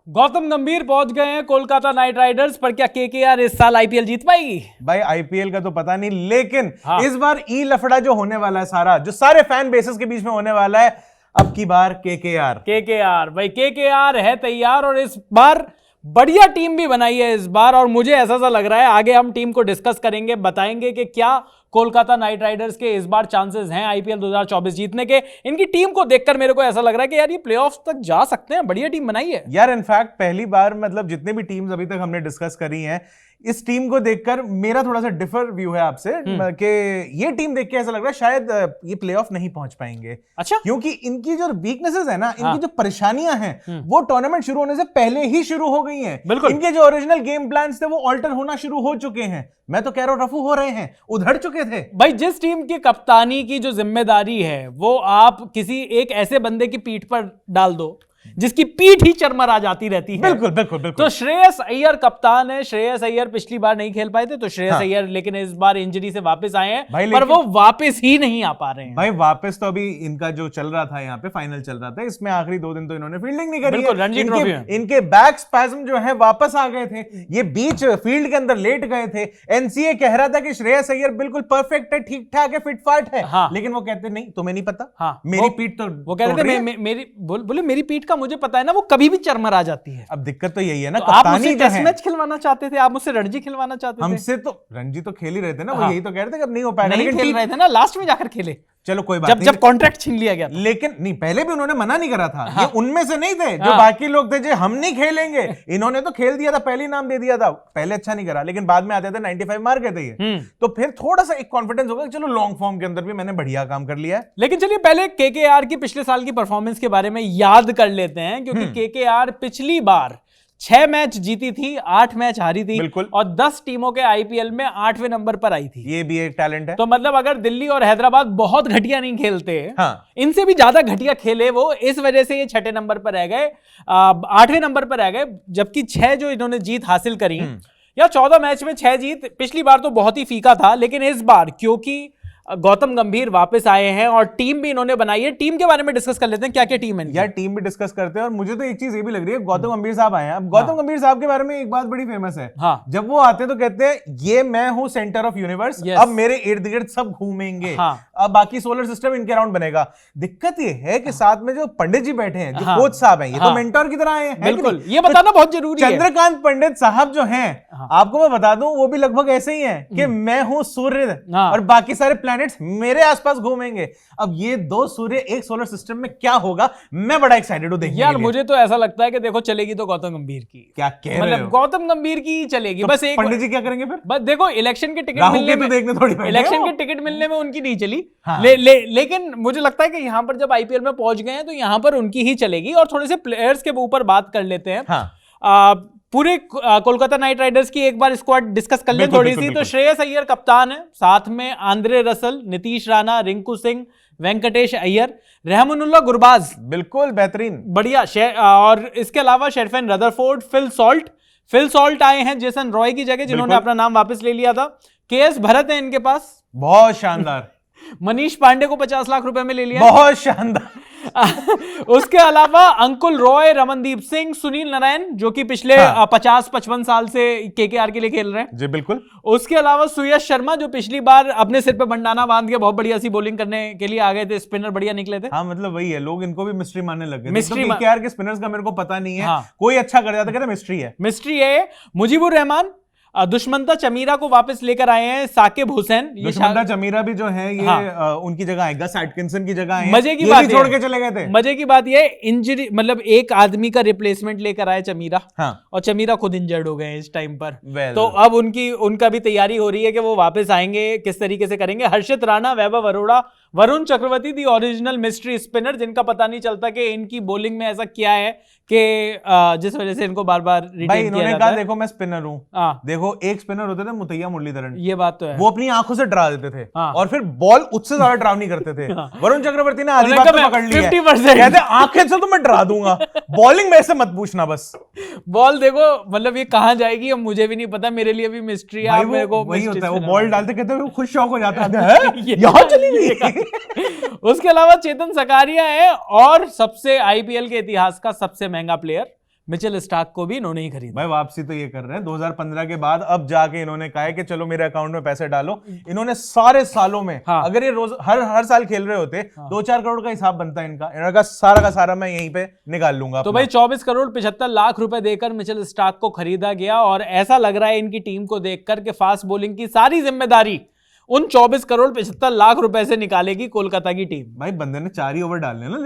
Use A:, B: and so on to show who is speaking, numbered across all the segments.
A: गौतम गंभीर पहुंच गए हैं कोलकाता नाइट राइडर्स पर। क्या केकेआर इस साल आईपीएल जीत पाएगी?
B: भाई आईपीएल का तो पता नहीं, लेकिन इस बार ई लफड़ा जो होने वाला है सारा, जो सारे फैन बेसेस के बीच में होने वाला है, अब की बार केकेआर
A: भाई केकेआर है तैयार और इस बार बढ़िया टीम भी बनाई है इस बार। और मुझे ऐसा सा लग रहा है, आगे हम टीम को डिस्कस करेंगे, बताएंगे कि क्या कोलकाता नाइट राइडर्स के इस बार चांसेस हैं आईपीएल 2024 जीतने के। इनकी टीम को देखकर मेरे को ऐसा लग रहा है कि यार ये प्लेऑफ्स तक जा सकते हैं, बढ़िया टीम बनाई है
B: यार। इनफैक्ट पहली बार मतलब जितने भी टीम्स अभी तक हमने डिस्कस करी हैं, इस टीम को देखकर मेरा थोड़ा सा डिफर व्यू है आपसे कि ये टीम देख के ऐसा लग रहा है शायद ये प्लेऑफ नहीं पहुंच पाएंगे।
A: अच्छा,
B: क्योंकि इनकी जो वीकनेसेस है ना, इनकी जो परेशानियां हैं, वो टूर्नामेंट शुरू होने से पहले ही शुरू हो गई हैं। इनके जो ओरिजिनल गेम प्लान्स थे वो ऑल्टर होना शुरू हो चुके हैं। मैं तो कह रहा हूं रफू हो रहे हैं, उधड़ चुके थे।
A: भाई जिस टीम की कप्तानी की जो जिम्मेदारी है वो आप किसी एक ऐसे बंदे की पीठ पर डाल दो जिसकी पीठ ही चरमरा जाती रहती है।
B: बिल्कुल बिल्कुल बिल्कुल।
A: तो श्रेयस अय्यर कप्तान है। श्रेयस अय्यर पिछली बार नहीं खेल पाए थे, तो श्रेयस अय्यर लेकिन इस बार इंजरी से वापस आए हैं, पर वो वापस ही नहीं आ पा रहे हैं।
B: भाई वापस तो अभी इनका जो चल रहा था, यहाँ पे फाइनल चल रहा था, इसमें आखिरी 2 दिन तो इन्होंने फील्डिंग नहीं करी है।
A: रणजी ट्रॉफी में
B: इनके बैक स्पैज्म जो है वापस आ गए थे, ये बीच फील्ड के अंदर लेट गए थे। एनसीए कह रहा था कि श्रेयस अय्यर बिल्कुल परफेक्ट है, ठीक ठाक है, फिट फाट है, लेकिन वो कहते नहीं तुम्हें नहीं पता, मेरी पीठ तो
A: वो कह रहे थे मेरी बोले मेरी पीठ का मुझे पता है ना, वो कभी भी चरमरा जाती है।
B: अब दिक्कत तो यही है ना,
A: तो आप मुझसे टेस्ट मैच खिलवाना चाहते थे, आप मुझसे रणजी खिलवाना चाहते थे।
B: हमसे तो रणजी तो खेल ही रहे थे ना, वो यही तो कह रहे थे कि अब नहीं हो पाएगा,
A: लेकिन खेल रहे थे ना, लास्ट में जाकर खेले।
B: चलो कोई बात नहीं,
A: जब कॉन्ट्रैक्ट छीन लिया गया,
B: लेकिन नहीं, पहले भी उन्होंने मना नहीं करा था। ये उनमें से नहीं थे जो बाकी लोग थे जो हम नहीं खेलेंगे। इन्होंने तो खेल दिया था, पहले नाम दे दिया था। पहले अच्छा नहीं करा, लेकिन बाद में आते थे 95 मार गए थे ये, तो फिर थोड़ा सा एक कॉन्फिडेंस होगा, चलो लॉन्ग फॉर्म के अंदर भी मैंने बढ़िया काम कर लिया है।
A: लेकिन चलिए पहले केकेआर की पिछले साल की परफॉर्मेंस के बारे में याद कर लेते हैं, क्योंकि केकेआर पिछली बार 6 मैच जीती थी, 8 मैच हारी थी, और 10 टीमों के आईपीएल में 8वें नंबर पर आई थी।
B: ये भी एक टैलेंट है।
A: तो मतलब अगर दिल्ली और हैदराबाद बहुत घटिया नहीं खेलते, इनसे भी ज्यादा घटिया खेले वो, इस वजह से ये 6ठे नंबर पर रह गए, 8वें नंबर पर रह गए। जबकि 6 जो इन्होंने जीत हासिल करी, या 14 मैच में 6 जीत, पिछली बार तो बहुत ही फीका था। लेकिन इस बार क्योंकि गौतम गंभीर वापस आए हैं और टीम भी इन्होंने बनाई है, टीम के बारे में डिस्कस कर लेते हैं, क्या क्या टीम है
B: यार। टीम भी डिस्कस करते हैं, और मुझे तो एक चीज ये भी लग रही है, गौतम गंभीर साहब आए हैं। अब गौतम गंभीर साहब के बारे में एक बात बड़ी फेमस है, जब वो आते हैं तो कहते हैं ये मैं हूं सेंटर ऑफ यूनिवर्स, अब मेरे इर्द गिर्द सब घूमेंगे, अब बाकी सोलर सिस्टम इनके अराउंड बनेगा। दिक्कत ये है कि साथ में जो पंडित जी बैठे हैं, जो कोच साहब हैं, ये तो मेंटर की तरह आए हैं।
A: बिल्कुल, ये बताना बहुत जरूरी है।
B: चंद्रकांत पंडित साहब जो हैं, आपको मैं बता दूं, वो भी लगभग ऐसे ही है कि मैं हूं सूर्य और बाकी सारे प्लैनेट्स मेरे आसपास घूमेंगे। अब ये 2 सूर्य एक सोलर सिस्टम में क्या होगा, मैं बड़ा एक्साइटेड हूं देखने
A: यार। मुझे तो ऐसा लगता है कि देखो चलेगी तो गौतम गंभीर की।
B: क्या कह रहे हो?
A: गौतम गंभीर की चलेगी।
B: तो
A: बस एक
B: पंडित जी क्या करेंगे फिर?
A: बस देखो, इलेक्शन के टिकट मिलने में, इलेक्शन के टिकट मिलने में उनकी नहीं चली, लेकिन मुझे लगता है कि यहां पर जब आईपीएल में पहुंच गए हैं तो यहां पर उनकी ही चलेगी। और थोड़े से प्लेयर्स के ऊपर बात कर लेते हैं। पूरे कोलकाता नाइट राइडर्स की एक बार स्क्वाड डिस्कस कर ले थोड़ी सी। तो श्रेयस अय्यर कप्तान है, साथ में आंद्रे रसल, नीतीश राणा, रिंकू सिंह, वेंकटेश अय्यर, रहमानुल्लाह गुरबाज,
B: बिल्कुल बेहतरीन,
A: बढ़िया। और इसके अलावा शेरफेन रदरफोर्ड, फिल सॉल्ट आए हैं जेसन रॉय की जगह, जिन्होंने अपना नाम वापस ले लिया था। केएस भरत है इनके पास,
B: बहुत शानदार।
A: मनीष पांडे को 50 लाख रुपए में ले लिया,
B: बहुत शानदार।
A: उसके अलावा अंकुल रॉय, रमनदीप सिंह, सुनील नारायण, जो कि पिछले 50-55 साल से केकेआर के लिए खेल रहे हैं।
B: जी बिल्कुल।
A: उसके अलावा सुयश शर्मा, जो पिछली बार अपने सिर पे बंडाना बांध के बहुत बढ़िया सी बॉलिंग करने के लिए आ गए थे, स्पिनर बढ़िया निकले थे।
B: हाँ मतलब वही है, लोग इनको भी मिस्ट्री मानने लगे। मिस्ट्री केकेआर के स्पिनर्स का मेरे को पता नहीं है, कोई अच्छा कर जाता, कहते मिस्ट्री है। मुजीबुर रहमान, दुश्मंता चमीरा को वापस लेकर आए हैं साकिब हुसैन। दुश्मंता चमीरा भी जो है ये उनकी जगह आएगा, एटकिंसन की जगह आए।
A: मजे की बात
B: छोड़ के चले गए थे।
A: मजे की बात ये, इंजरी मतलब एक आदमी का रिप्लेसमेंट लेकर आए चमीरा, और चमीरा खुद इंजर्ड हो गए इस टाइम पर। तो अब उनका भी तैयारी हो रही है कि वो वापस आएंगे, किस तरीके से करेंगे। हर्षित राणा, वैभव Arora, Varun Chakravarthy, the original mystery spinner, जिनका पता नहीं चलता कि इनकी बॉलिंग में ऐसा क्या है कि जिस वजह से इनको बार बार रिटेन किया जाता है।
B: देखो मैं स्पिनर हूं, देखो एक स्पिनर होते थे मुतैया मुरलीधरन,
A: ये बात तो है,
B: वो अपनी आंखों से डरा देते थे, और फिर बॉल उससे ज्यादा ड्राव नहीं करते थे। वरुण चक्रवर्ती ने आधी बात तो पकड़ ली है, 50%। कहते आंखें से तो मैं डरा दूंगा, बॉलिंग में से मत पूछना बस।
A: बॉल देखो मतलब ये कहां जाएगी अब मुझे भी नहीं पता, मेरे लिए भी मिस्ट्री है। मेरे को
B: वही होता है, वो बॉल डालते कहते हैं खुद शौक हो जाता है, यहां चली गई।
A: उसके अलावा चेतन सकारिया है, और सबसे आईपीएल के इतिहास का सबसे महंगा प्लेयर मिचेल स्टार्क को भी इन्होंने ही खरीदा।
B: भाई वापसी तो ये कर रहे हैं 2015 के बाद, अब जाके इन्होंने कहा है कि चलो मेरे अकाउंट में पैसे डालो। इन्होंने सारे सालों में अगर ये रोज हर साल खेल रहे होते 2-4 करोड़ का हिसाब बनता है इनका। इन्होंने कहा सारा का सारा मैं यहीं पे निकाल लूंगा।
A: तो भाई 24 करोड़ 75 लाख रुपए देकर मिचेल स्टार्क को खरीदा गया, और ऐसा लग रहा है इनकी टीम को देखकर कि फास्ट बॉलिंग की सारी जिम्मेदारी उन 24 करोड़ 75 लाख रुपए से निकालेगी कोलकाता की टीम।
B: भाई बंदे ने 4 ही ओवर डालने ना,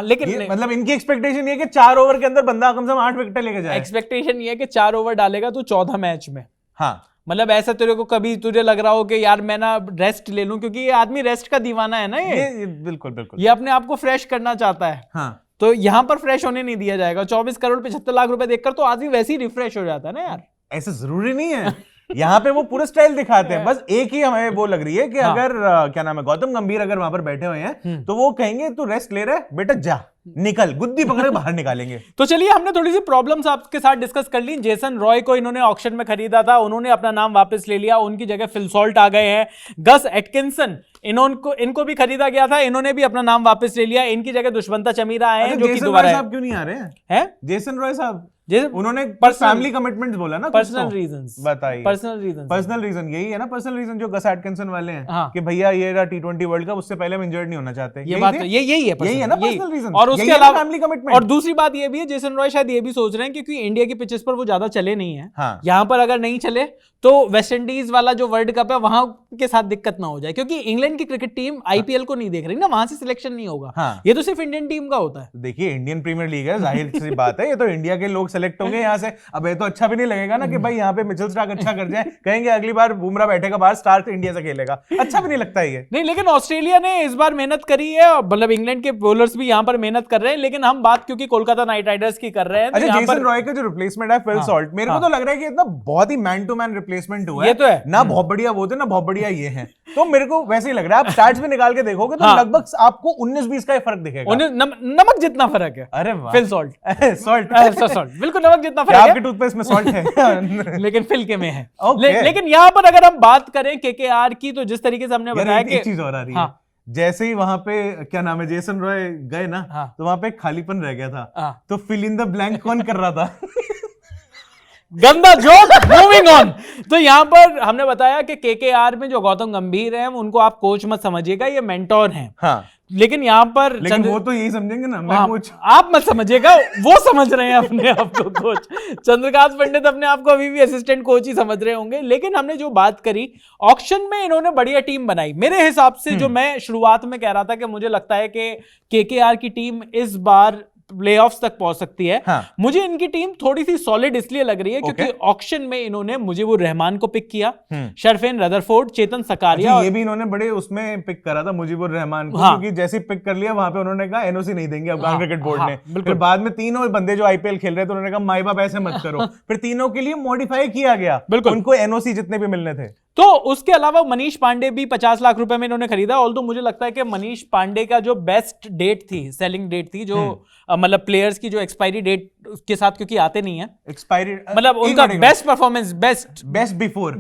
A: लेकिन
B: मतलब इनकी एक्सपेक्टेशन ये कि 4 ओवर के अंदर बंदा कम से कम 8 विकेट लेके जाए।
A: एक्सपेक्टेशन ये है कि 4 ओवर डालेगा तो 14 मैच में।
B: हाँ,
A: मतलब ऐसा तेरे को कभी तुझे लग रहा हो कि यार मैं ना रेस्ट ले लूं, क्योंकि ये आदमी रेस्ट का दीवाना है ना। ये
B: बिल्कुल बिल्कुल,
A: ये अपने आप को फ्रेश करना चाहता है।
B: हाँ,
A: तो यहां पर फ्रेश होने नहीं दिया जाएगा। 24 करोड़ 75 लाख रुपए देखकर तो आदमी वैसे ही रिफ्रेश हो जाता है ना यार।
B: ऐसा जरूरी नहीं है। यहाँ पे वो पूरा स्टाइल दिखाते हैं, बस एक ही हमें वो लग रही है कि अगर क्या नाम है गौतम गंभीर अगर वहां पर बैठे हुए हैं तो वो कहेंगे तू रेस्ट ले रहा है बेटा, जा निकल, गुद्दी पकड़ बाहर निकालेंगे।
A: तो चलिए हमने थोड़ी सी प्रॉब्लम्स आपके साथ डिस्कस कर ली। जेसन रॉय को इन्होंने ऑक्शन में खरीदा था, उन्होंने अपना नाम वापस ले लिया, उनकी जगह फिल सॉल्ट आ गए हैं। गस एटकिंसन इनको भी खरीदा गया था, इन्होंने भी अपना नाम वापस ले लिया, इनकी जगह दुष्मंता चमीरा आए हैं, जो कि दोबारा
B: साहब क्यों नहीं आ रहे हैं? जेसन रॉय साहब उन्होंने फैमिली कमिटमेंट्स बोला ना,
A: पर्सनल रीजंस
B: बताइए। पर्सनल रीजन यही है ना, पर्सनल रीजन जो गस एटकिंसन वाले हैं कि भैया ये रहा T20 वर्ल्ड कप, उससे पहले हम इंजर्ड नहीं होना चाहते।
A: ये बात यही है
B: ना पर्सनल रीजन।
A: और उसके अलावा फैमिली कमिटमेंट। और दूसरी बात ये भी है, जेसन रॉय शायद ये भी सोच रहे हैं क्योंकि इंडिया की पिचेस पर वो ज्यादा चले नहीं है, यहाँ पर अगर नहीं चले तो वेस्ट इंडीज वाला जो वर्ल्ड कप है वहां के साथ दिक्कत ना हो जाए, क्योंकि इंग्लैंड की क्रिकेट टीम आईपीएल को नहीं देख रही ना, वहां से सिलेक्शन नहीं होगा। ये तो सिर्फ इंडियन टीम का होता है।
B: देखिए इंडियन प्रीमियर लीग है, जाहिर सी बात है, ये तो इंडिया के लोग सेलेक्ट होंगे यहाँ से। अब ये तो अच्छा भी नहीं लगेगा ना कि भाई यहाँ पे मिचेल स्टार्क अच्छा कर जाए, कहेंगे अगली बार बुमराह बैठेगा बाहर, स्टार्क इंडिया से खेलेगा, अच्छा भी नहीं लगता ये।
A: नहीं, लेकिन ऑस्ट्रेलिया ने इस बार मेहनत करी है, मतलब इंग्लैंड के बॉलर्स भी यहाँ पर मेहनत कर रहे हैं, लेकिन हम बात क्योंकि कोलकाता नाइट राइडर्स की कर रहे हैं।
B: अच्छा, जेसन रॉय का जो रिप्लेसमेंट है फिल सॉल्ट, मेरे को तो लग रहा है कि इतना बहुत ही मैन टू मैन रिप्लेसमेंट हुआ है।
A: ये तो है
B: ना, बहुत बढ़िया वो थे ना, बहुत बढ़िया ये हैं, तो मेरे को वैसे ही लग रहा है। आप स्टैट्स में निकाल के देखोगे तो लगभग आपको 19-20 का फर्क दिखेगा।
A: नमक जितना फर्क है।
B: अरे वाह,
A: फिल सॉल्ट
B: सॉल्ट
A: बिल्कुल नमक जितना फर्क है।
B: आपके टूथपेस्ट में सॉल्ट है
A: लेकिन फिल के में है। लेकिन यहाँ पर अगर हम बात करें केकेआर की, तो जिस तरीके से हमने बताया कि
B: एक चीज और आ रही है, जैसे ही वहां पे क्या नाम है जेसन रॉय गए ना, तो वहां पे खालीपन रह गया था, तो फिल इन द ब्लैंक कौन कर रहा था?
A: गंदा जोक। Moving on. तो यहां पर हमने बताया कि केकेआर में जो गौतम गंभीर हैं उनको आप कोच मत समझिएगा, ये मेंटोर हैं। लेकिन यहाँ पर
B: वो तो यही समझेंगे ना, मैं कोच।
A: आप मत समझिएगा, वो समझ रहे हैं अपने आप को कोच। चंद्रकांत पंडित अपने आप को अभी भी असिस्टेंट कोच ही समझ रहे होंगे। लेकिन हमने जो बात करी, ऑक्शन में इन्होंने बढ़िया टीम बनाई मेरे हिसाब से। जो मैं शुरुआत में कह रहा था कि मुझे लगता है कि केकेआर की टीम इस बार प्लेऑफ्स तक पहुंच सकती है। मुझे इनकी टीम थोड़ी सी सॉलिड इसलिए लग रही है क्योंकि ऑक्शन में इन्होंने मुजीबुर रहमान को पिक किया, शरफेन रदरफोर्ड, चेतन सकारिया।
B: ये भी इन्होंने बड़े उसमें पिक करा था मुजीबुर रहमान को, क्योंकि जैसे पिक कर लिया वहां पे उन्होंने कहा एनओसी नहीं देंगे अफगान क्रिकेट बोर्ड ने। फिर बाद में तीनों बंदे जो आईपीएल खेल रहे थे उन्होंने कहा माई बाप ऐसे मत करो, फिर तीनों के लिए मॉडिफाई किया गया, उनको एनओसी जितने भी मिलने थे।
A: तो उसके अलावा मनीष पांडे भी 50 लाख रुपए में इन्होंने खरीदा। ऑल्दो मुझे लगता है कि मनीष पांडे का जो बेस्ट डेट थी, सेलिंग डेट थी, जो मतलब प्लेयर्स की जो एक्सपायरी डेट के साथ क्योंकि आते नहीं है एक्सपायरी, मतलब उनका best performance best before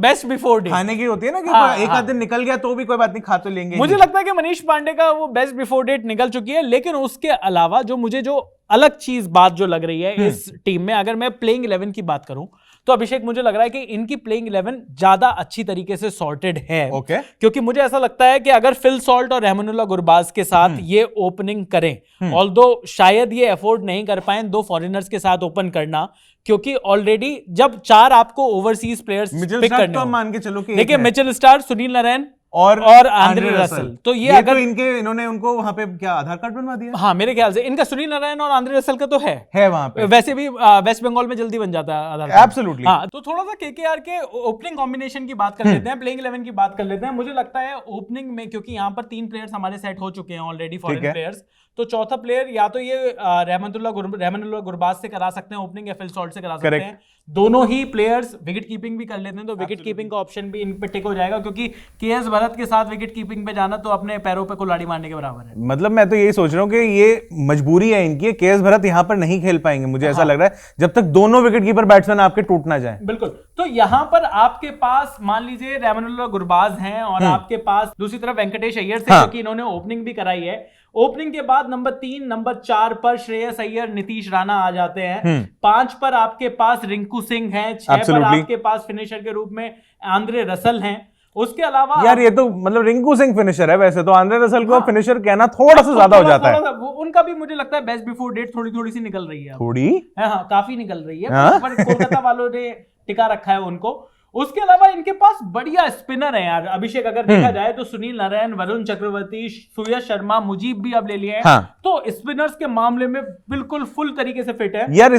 A: date
B: खाने की होती है ना कि एक आध दिन निकल गया तो भी कोई बात नहीं, खा तो लेंगे।
A: मुझे लगता है कि मनीष पांडे का वो बेस्ट बिफोर डेट निकल चुकी है। लेकिन उसके अलावा जो अलग चीज बात जो लग रही है इस टीम में, अगर मैं प्लेइंग 11 की बात करूं तो अभिषेक मुझे लग रहा है कि इनकी प्लेइंग 11 ज्यादा अच्छी तरीके से सॉर्टेड है। क्योंकि मुझे ऐसा लगता है कि अगर फिल सॉल्ट और रहमानुल्लाह गुरबाज के साथ ये ओपनिंग करें, ऑल्दो शायद ये अफोर्ड नहीं कर पाए 2 फॉरेनर्स के साथ ओपन करना, क्योंकि ऑलरेडी जब 4 आपको ओवरसीज प्लेयर्स पिक करने,
B: तो मान के चलो कि
A: देखिए मिचेल स्टार्क, सुनील नारायण और आंद्रे रसल, तो ये
B: अगर इन्होंने उनको वहां पे क्या आधार कार्ड बनवा दिया?
A: हाँ, मेरे ख्याल से इनका सुनील नारायण और आंद्रे रसल का तो है
B: वहां पे।
A: वैसे भी वेस्ट बंगाल में जल्दी बन जाता है आधार कार्ड।
B: एब्सोल्युटली।
A: हाँ, तो थोड़ा सा केकेआर के ओपनिंग कॉम्बिनेशन की बात कर लेते हैं, प्लेइंग 11 की बात कर लेते हैं। मुझे लगता है ओपनिंग में, क्योंकि यहाँ पर 3 प्लेयर्स हमारे सेट हो चुके हैं ऑलरेडी, फॉरेन प्लेयर्स, तो चौथा प्लेयर या तो ये रहमानुल्लाह गुरबाज से करा सकते हैं ओपनिंग, या फिल सॉल्ट से करा सकते हैं। दोनों ही प्लेयर्स विकेट कीपिंग भी कर लेते हैं, तो विकेट कीपिंग का ऑप्शन भी इन पे टिक हो जाएगा, क्योंकि केएस भरत के साथ विकेट कीपिंग पे जाना तो अपने पैरों पे कुल्हाड़ी मारने के बराबर है।
B: मतलब मैं तो यही सोच रहा हूँ कि ये मजबूरी है इनकी, केएस भरत यहाँ पर नहीं खेल पाएंगे, मुझे ऐसा लग रहा है, जब तक दोनों विकेट कीपर बैट्समैन आपके टूट ना जाए।
A: बिल्कुल। तो यहाँ पर आपके पास मान लीजिए रहमानुल्लाह गुरबाज हैं और आपके पास दूसरी तरफ वेंकटेश अय्यर से, क्योंकि इन्होंने ओपनिंग भी कराई है, ओपनिंग के बाद नंबर 3, नंबर 4 पर श्रेयस अय्यर, नीतीश राणा आ जाते हैं। 5 पर आपके पास रिंकू सिंह है। 6 पर आपके पास फिनिशर के रूप में आंद्रे रसल हैं। उसके अलावा
B: यार ये तो मतलब रिंकू सिंह फिनिशर है, वैसे तो आंद्रे रसल को फिनिशर कहना थोड़ा सा ज्यादा हो जाता है।
A: उनका भी मुझे लगता है बेस्ट बिफोर डेट थोड़ी सी निकल रही है।
B: थोड़ी
A: हाँ, काफी निकल रही है, पर कोलकाता वालों ने टिका रखा है उनको। उसके अलावा इनके पास बढ़िया स्पिनर है यार अभिषेक, अगर देखा जाए तो सुनील नारायण, वरुण चक्रवर्ती, सुयश शर्मा, मुजीब भी अब ले लिए हैं। हाँ। तो स्पिनर्स के मामले में बिल्कुल फुल तरीके से फिट है
B: यार।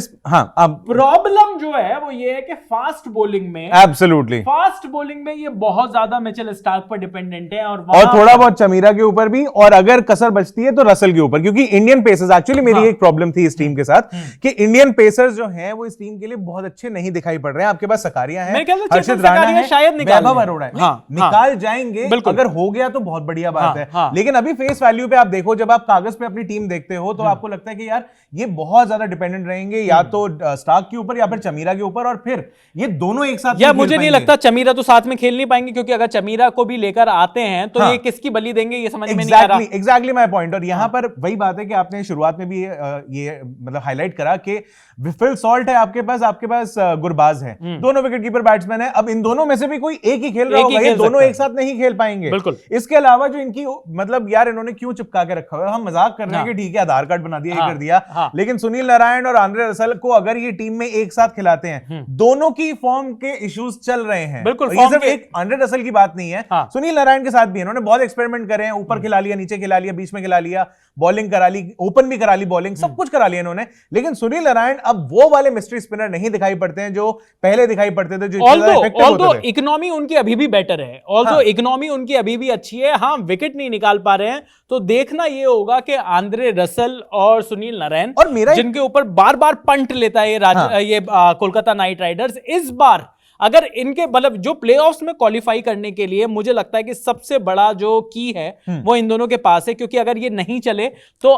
B: अब
A: प्रॉब्लम जो है वो ये है कि फास्ट बॉलिंग में,
B: एब्सोल्युटली
A: फास्ट बॉलिंग में ये बहुत ज्यादा मिचेल स्टार्क पर डिपेंडेंट है और
B: थोड़ा बहुत चमीरा के ऊपर भी, और अगर कसर बचती है तो रसल के ऊपर, क्योंकि इंडियन पेसर्स, एक्चुअली मेरी एक प्रॉब्लम थी इस टीम के साथ कि इंडियन पेसर्स जो हैं वो इस टीम के लिए बहुत अच्छे नहीं दिखाई पड़ रहे हैं। आपके पास सकारिया है,
A: शायद
B: वैभव अरोड़ा निकाल जाएंगे, अगर हो गया तो बहुत बढ़िया बात है। लेकिन अभी फेस वैल्यू पे आप देखो, जब आप कागज पे अपनी टीम देखते हो तो आपको लगता है कि यार ये बहुत ज्यादा डिपेंडेंट रहेंगे या तो स्टार्क के ऊपर या फिर चमीरा के ऊपर, और फिर ये दोनों एक साथ।
A: यार मुझे नहीं लगता चमीरा तो साथ में खेल नहीं पाएंगे, क्योंकि अगर चमीरा को भी लेकर आते हैं तो ये किसकी बलि देंगे ये समझ में नहीं आ रहा।
B: Exactly my point. और यहाँ पर वही बात है कि आपने शुरुआत में भी ये मतलब हाईलाइट करा कि फिल सॉल्ट है आपके पास गुरबाज है, दोनों विकेट कीपर बैट्समैन है। अब इन दोनों में से भी कोई एक ही खेल रहा होगा, ये दोनों एक साथ नहीं खेल पाएंगे।
A: बिल्कुल।
B: इसके अलावा जो इनकी मतलब यार इन्होंने क्यों चिपका के रखा हुआ है, हम मजाक कर रहे हैं कि ठीक है आधार कार्ड बना दिया, ये कर दिया, लेकिन सुनील नारायण और आंद्रे रसल को अगर ये टीम में एक साथ खिलाते हैं, दोनों की फॉर्म के इश्यूज चल रहे हैं।
A: बिल्कुल,
B: ये सिर्फ एक आंद्रे रसल की बात नहीं है, सुनील नारायण के साथ भी इन्होंने बहुत एक्सपेरिमेंट करे हैं, ऊपर खिला लिया, नीचे खिला लिया, बीच में खिला लिया, बॉलिंग करा ली, ओपन भी करा ली, बॉलिंग सब कुछ करा लिया इन्होंने। लेकिन सुनील नारायण अब वो वाले मिस्ट्री स्पिनर नहीं दिखाई पड़ते हैं जो पहले दिखाई पड़ते थे, जो
A: ऑल्दो इकोनॉमी उनकी अभी भी बेटर है, ऑल्दो इकोनॉमी उनकी अभी भी अच्छी है। हाँ, विकेट नहीं निकाल पा रहे हैं, तो देखना ये होगा कि आंद्रे रसल और सुनील नारायण, और मेरा जिनके ऊपर बार बार पंट लेता है ये कोलकाता नाइट राइडर्स, इस बार अगर इनके मतलब जो प्लेऑफ्स में क्वालिफाई करने के लिए मुझे लगता है कि सबसे बड़ा जो की है वो इन दोनों के पास है, क्योंकि अगर ये नहीं चले तो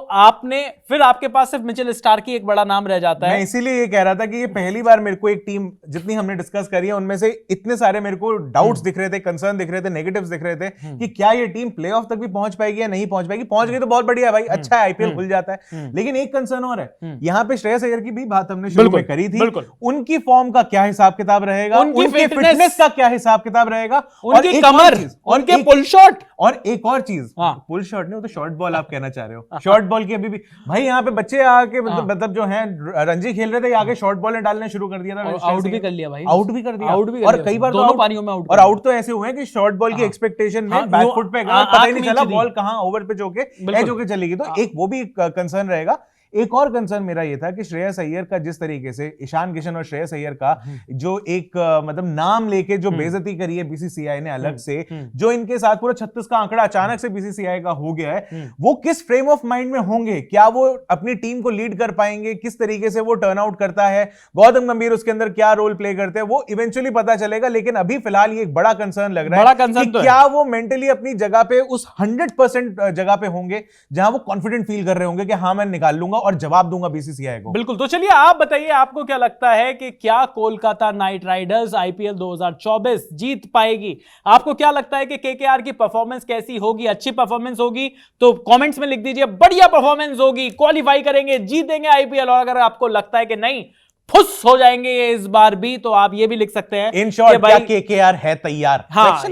A: फिर आपके पास सिर्फ मिचेल स्टार्क ही एक बड़ा नाम रह जाता है।
B: मैं इसीलिए ये कह रहा था कि ये पहली बार मेरे को एक टीम, जितनी हमने डिस्कस करी है उनमें से इतने सारे मेरे को डाउट्स दिख रहे थे, कंसर्न दिख रहे थे, नेगेटिव्स दिख रहे थे कि क्या ये टीम प्लेऑफ तक भी पहुंच पाएगी या नहीं पहुंच पाएगी। पहुंच गई तो बहुत बढ़िया भाई, अच्छा है, आईपीएल खुल जाता है। लेकिन एक कंसर्न और है, यहाँ पे श्रेयस अय्यर की भी बात हमने शुरू में करी थी, उनकी फॉर्म का क्या हिसाब किताब रहेगा, उनकी फिटनेस का क्या हिसाब किताब रहेगा,
A: उनकी कमर, उनके पुल शॉट,
B: और एक और चीज, पुल शॉट नहीं, वो तो शॉर्ट बॉल आप कहना चाह रहे हो। शॉर्ट बॉल की अभी भी भाई यहाँ पे बच्चे आके मतलब जो है रणजी खेल रहे थे, आगे शॉर्ट बॉल डालने शुरू कर दिया था,
A: आउट भी कर लिया भाई,
B: आउट भी कर दिया, और कई बार
A: दोनों पारियों में आउट,
B: और आउट तो ऐसे हुए कि शॉर्ट बॉल की एक्सपेक्टेशन में बैक फुट पे पता ही नहीं चला बॉल कहां ओवर पे जो के एज होके चली गई। तो एक वो भी कंसर्न रहेगा। एक और कंसर्न मेरा ये था कि श्रेयस अय्यर का जिस तरीके से ईशान किशन और श्रेयस अय्यर का जो एक मतलब नाम लेके जो बेइज्जती करी है बीसीसीआई ने अलग से, जो इनके साथ पूरा 36 का आंकड़ा अचानक से बीसीसीआई का हो गया है, वो किस फ्रेम ऑफ माइंड में होंगे, क्या वो अपनी टीम को लीड कर पाएंगे, किस तरीके से वो टर्न आउट करता है, गौतम गंभीर उसके अंदर क्या रोल प्ले करते हैं, वो इवेंचुअली पता चलेगा। लेकिन अभी फिलहाल ये एक बड़ा कंसर्न लग रहा है कि क्या वो मेंटली अपनी जगह पे उस 100% जगह पे होंगे जहां वो कॉन्फिडेंट फील कर रहे होंगे कि हाँ मैं निकाल लूंगा और जवाब दूंगा बीसीसीआई को।
A: बिल्कुल। तो चलिए आप बताइए, आपको क्या लगता है कि क्या कोलकाता नाइट राइडर्स आईपीएल 2024 जीत पाएगी? आपको क्या लगता है कि केकेआर की परफॉर्मेंस कैसी होगी? अच्छी परफॉर्मेंस होगी तो कमेंट्स में लिख दीजिए बढ़िया परफॉर्मेंस होगी, क्वालिफाई करेंगे, जीतेंगे आईपीएल। और अगर आपको लगता है कि नहीं फुस हो जाएंगे ये इस बार भी, तो आप ये भी लिख सकते हैं
B: इन शॉर्ट क्या केकेआर है तैयार।
A: हाँ,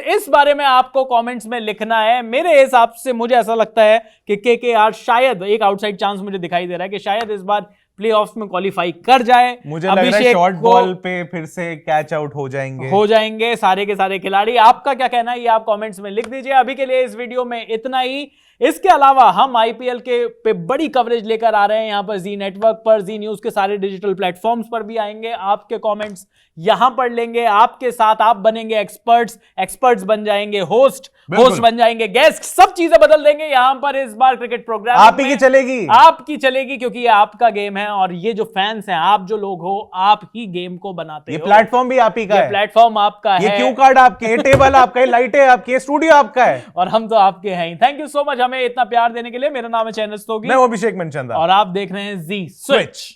A: इस बारे में आपको कमेंट्स में लिखना है। मेरे हिसाब से मुझे ऐसा लगता है कि केकेआर शायद, एक आउटसाइड चांस मुझे दिखाई दे रहा है कि शायद इस बार प्लेऑफ्स में क्वालिफाई कर जाए।
B: मुझे लग रहा है शॉर्ट बॉल पे फिर से कैच आउट हो जाएंगे सारे के सारे खिलाड़ी। आपका क्या कहना है ये आप कमेंट्स में लिख दीजिए। अभी के लिए इस वीडियो में इतना ही। इसके अलावा हम आईपीएल के पे बड़ी कवरेज लेकर आ रहे हैं यहाँ पर, जी नेटवर्क पर, जी न्यूज के सारे डिजिटल प्लेटफॉर्म्स पर भी आएंगे। आपके कमेंट्स यहां पढ़ लेंगे, आपके साथ आप बनेंगे एक्सपर्ट्स बन जाएंगे, होस्ट बन जाएंगे, गेस्ट, सब चीजें बदल देंगे यहां पर। इस बार क्रिकेट प्रोग्राम आपकी
A: चलेगी क्योंकि ये आपका गेम है और ये जो फैंस हैं, आप जो लोग हो, आप ही गेम को बनाते हो।
B: ये प्लेटफॉर्म भी आप ही का है,
A: प्लेटफॉर्म आपका है,
B: ये क्यू कार्ड आपके, टेबल आपका है, लाइटें आपकी, स्टूडियो आपका है,
A: और हम तो आपके हैं। थैंक यू सो मच हमें इतना प्यार देने के लिए। मेरा नाम है चैनल स्तोगी,
B: मैं अभिषेक मनचंदा
A: और आप देख रहे हैं जी स्विच।